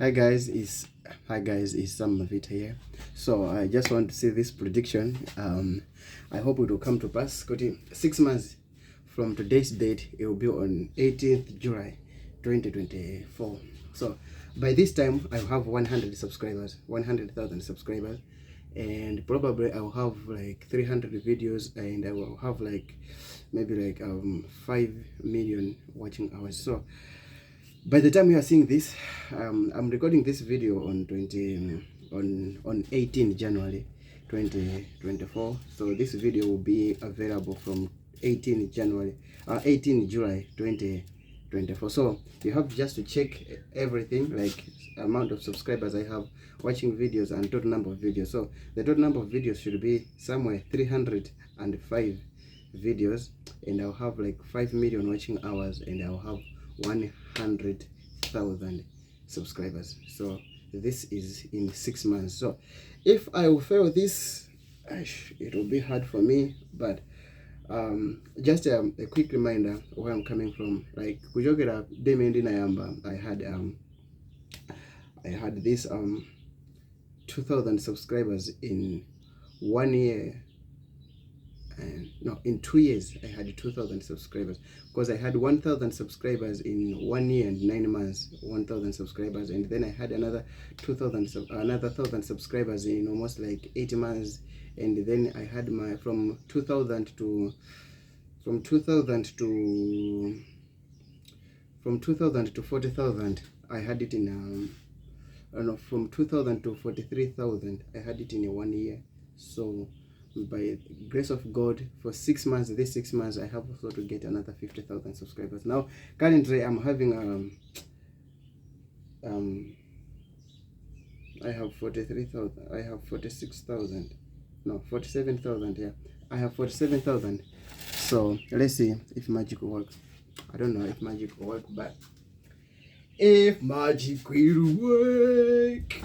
Hi guys, it's Sam Mavita here. So I just want to say this prediction. I hope it will come to pass. Got 6 months from today's date, it will be on 18th July 2024. So by this time I'll have 100 subscribers, 100,000 subscribers, and probably I'll have like 300 videos, and I will have like maybe like 5 million watching hours. So by the time you are seeing this, I'm recording this video on 18 January 2024. So this video will be available from 18 July 2024. So you have just to check everything, like amount of subscribers I have watching videos and total number of videos. So the total number of videos should be somewhere 305 videos, and I'll have like 5 million watching hours, and I'll have 100,000 subscribers. So this is in 6 months. So if I will fail this, it will be hard for me. But just a quick reminder where I'm coming from. Like kujogera Demendi Nayamba, I had this 2,000 subscribers in 1 year. And no, in 2 years I had 2,000 subscribers, because I had 1,000 subscribers in 1 year and 9 months. 1,000 subscribers, and then I had another 1,000 subscribers in almost like 8 months. And then I had my from 2000 to 40,000. I had it in from 2,000 to 43,000. I had it in 1 year. So by grace of God, for 6 months, this 6 months, I have also to get another 50,000 subscribers. Now currently I'm having I have 43,000. I have 46,000. No, 47,000. Yeah, I have 47,000. So let's see if magic will work. I don't know if magic will work, but if magic will work.